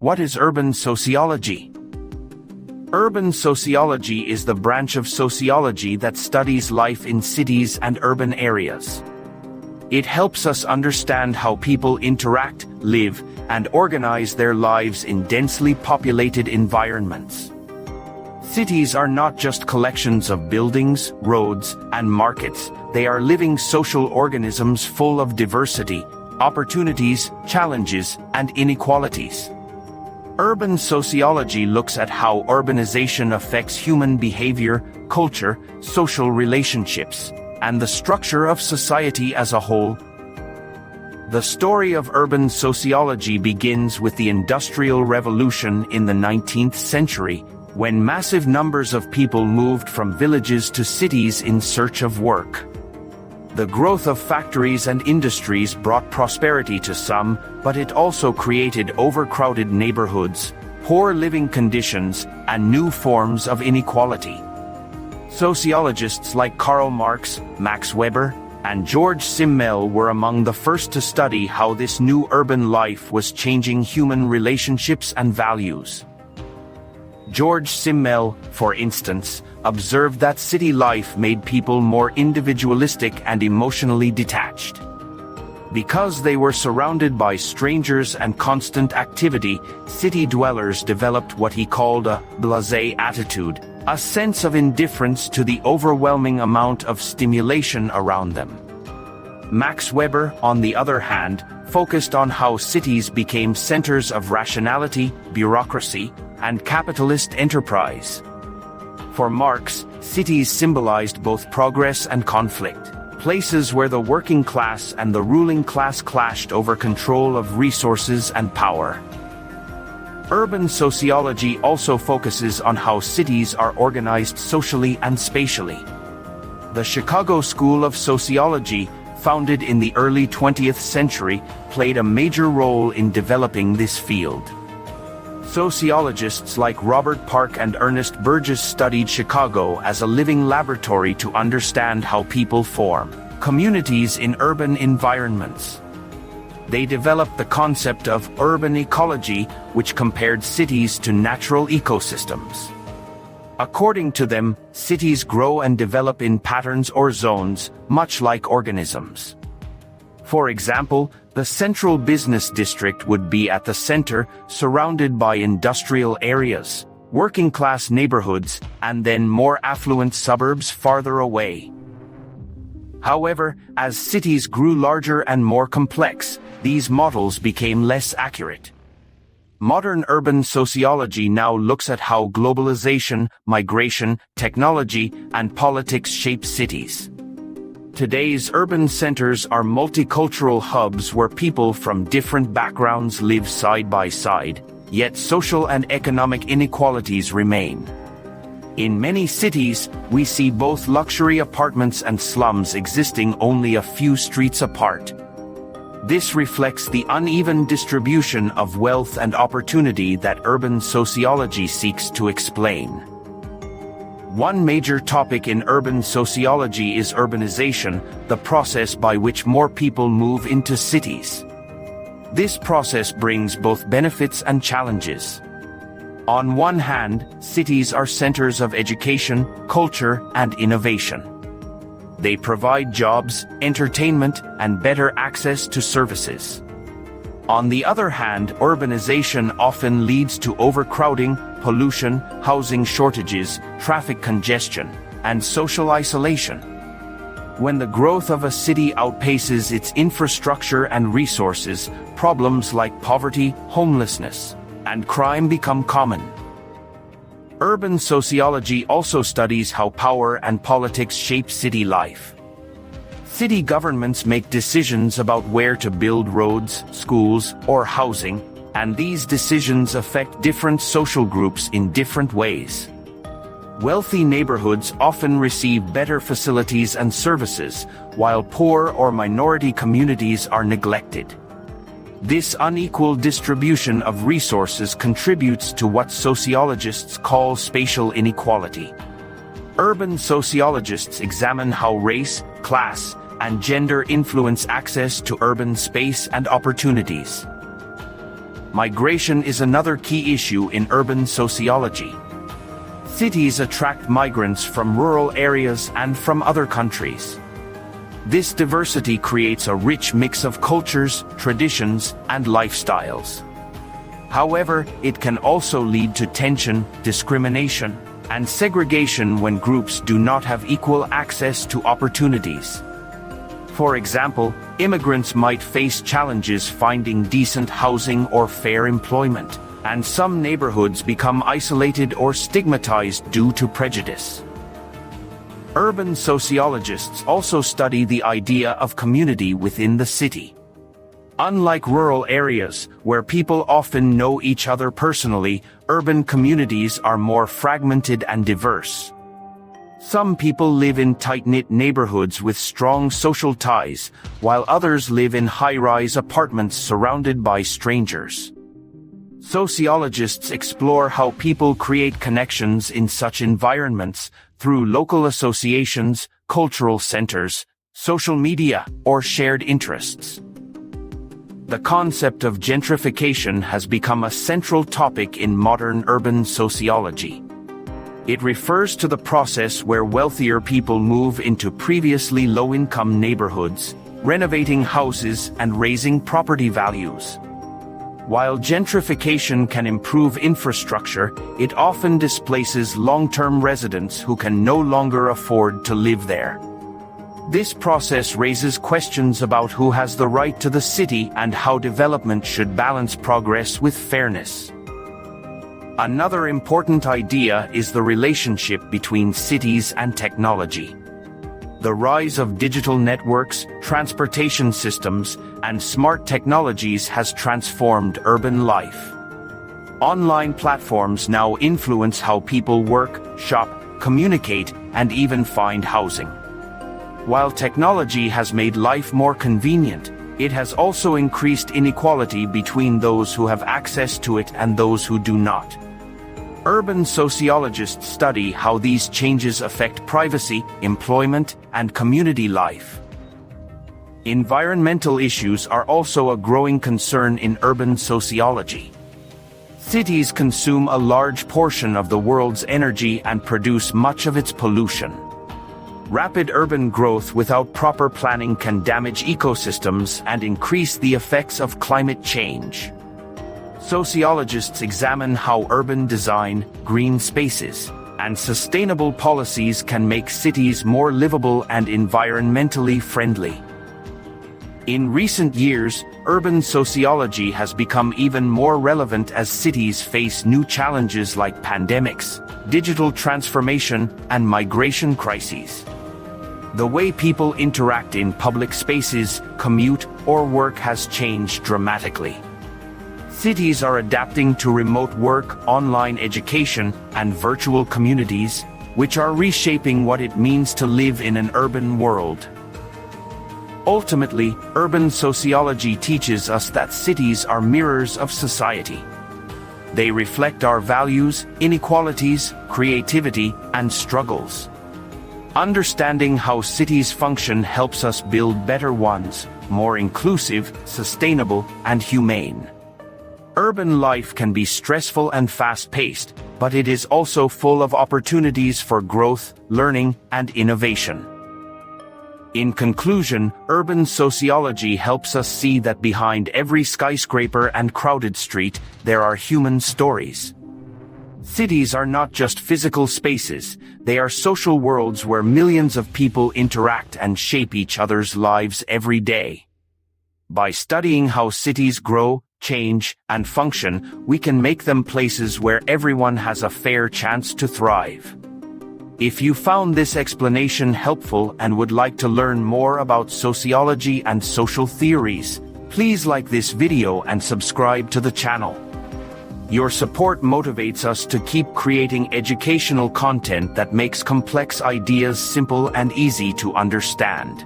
What is urban sociology? Urban sociology is the branch of sociology that studies life in cities and urban areas. It helps us understand how people interact, live, and organize their lives in densely populated environments. Cities are not just collections of buildings, roads, and markets. They are living social organisms full of diversity, opportunities, challenges, and inequalities. Urban sociology looks at how urbanization affects human behavior, culture, social relationships, and the structure of society as a whole. The story of urban sociology begins with the Industrial Revolution in the 19th century, when massive numbers of people moved from villages to cities in search of work. The growth of factories and industries brought prosperity to some, but it also created overcrowded neighborhoods, poor living conditions, and new forms of inequality. Sociologists like Karl Marx, Max Weber, and George Simmel were among the first to study how this new urban life was changing human relationships and values. George Simmel, for instance, observed that city life made people more individualistic and emotionally detached. Because they were surrounded by strangers and constant activity, city dwellers developed what he called a blasé attitude, a sense of indifference to the overwhelming amount of stimulation around them. Max Weber, on the other hand, focused on how cities became centers of rationality, bureaucracy, and capitalist enterprise. For Marx, cities symbolized both progress and conflict, places where the working class and the ruling class clashed over control of resources and power. Urban sociology also focuses on how cities are organized socially and spatially. The Chicago School of Sociology, founded in the early 20th century, played a major role in developing this field. Sociologists like Robert Park and Ernest Burgess studied Chicago as a living laboratory to understand how people form communities in urban environments. They developed the concept of urban ecology, which compared cities to natural ecosystems. According to them, cities grow and develop in patterns or zones, much like organisms. For example, the central business district would be at the center, surrounded by industrial areas, working-class neighborhoods, and then more affluent suburbs farther away. However, as cities grew larger and more complex, these models became less accurate. Modern urban sociology now looks at how globalization, migration, technology, and politics shape cities. Today's urban centers are multicultural hubs where people from different backgrounds live side by side, yet social and economic inequalities remain. In many cities, we see both luxury apartments and slums existing only a few streets apart. This reflects the uneven distribution of wealth and opportunity that urban sociology seeks to explain. One major topic in urban sociology is urbanization, the process by which more people move into cities. This process brings both benefits and challenges. On one hand, cities are centers of education, culture, and innovation. They provide jobs, entertainment, and better access to services. On the other hand, urbanization often leads to overcrowding, pollution, housing shortages, traffic congestion, and social isolation. When the growth of a city outpaces its infrastructure and resources, problems like poverty, homelessness, and crime become common. Urban sociology also studies how power and politics shape city life. City governments make decisions about where to build roads, schools, or housing, and these decisions affect different social groups in different ways. Wealthy neighborhoods often receive better facilities and services, while poor or minority communities are neglected. This unequal distribution of resources contributes to what sociologists call spatial inequality. Urban sociologists examine how race, class, and gender influence access to urban space and opportunities. Migration is another key issue in urban sociology. Cities attract migrants from rural areas and from other countries. This diversity creates a rich mix of cultures, traditions, and lifestyles. However, it can also lead to tension, discrimination, and segregation when groups do not have equal access to opportunities. For example, immigrants might face challenges finding decent housing or fair employment, and some neighborhoods become isolated or stigmatized due to prejudice. Urban sociologists also study the idea of community within the city. Unlike rural areas, where people often know each other personally, urban communities are more fragmented and diverse. Some people live in tight-knit neighborhoods with strong social ties, while others live in high-rise apartments surrounded by strangers. Sociologists explore how people create connections in such environments through local associations, cultural centers, social media, or shared interests. The concept of gentrification has become a central topic in modern urban sociology. It refers to the process where wealthier people move into previously low-income neighborhoods, renovating houses and raising property values. While gentrification can improve infrastructure, it often displaces long-term residents who can no longer afford to live there. This process raises questions about who has the right to the city and how development should balance progress with fairness. Another important idea is the relationship between cities and technology. The rise of digital networks, transportation systems, and smart technologies has transformed urban life. Online platforms now influence how people work, shop, communicate, and even find housing. While technology has made life more convenient, it has also increased inequality between those who have access to it and those who do not. Urban sociologists study how these changes affect privacy, employment, and community life. Environmental issues are also a growing concern in urban sociology. Cities consume a large portion of the world's energy and produce much of its pollution. Rapid urban growth without proper planning can damage ecosystems and increase the effects of climate change. Sociologists examine how urban design, green spaces, and sustainable policies can make cities more livable and environmentally friendly. In recent years, urban sociology has become even more relevant as cities face new challenges like pandemics, digital transformation, and migration crises. The way people interact in public spaces, commute, or work has changed dramatically. Cities are adapting to remote work, online education, and virtual communities, which are reshaping what it means to live in an urban world. Ultimately, urban sociology teaches us that cities are mirrors of society. They reflect our values, inequalities, creativity, and struggles. Understanding how cities function helps us build better ones, more inclusive, sustainable, and humane. Urban life can be stressful and fast-paced, but it is also full of opportunities for growth, learning, and innovation. In conclusion, urban sociology helps us see that behind every skyscraper and crowded street, there are human stories. Cities are not just physical spaces, they are social worlds where millions of people interact and shape each other's lives every day. By studying how cities grow, change, and function, we can make them places where everyone has a fair chance to thrive. If you found this explanation helpful and would like to learn more about sociology and social theories, please like this video and subscribe to the channel. Your support motivates us to keep creating educational content that makes complex ideas simple and easy to understand.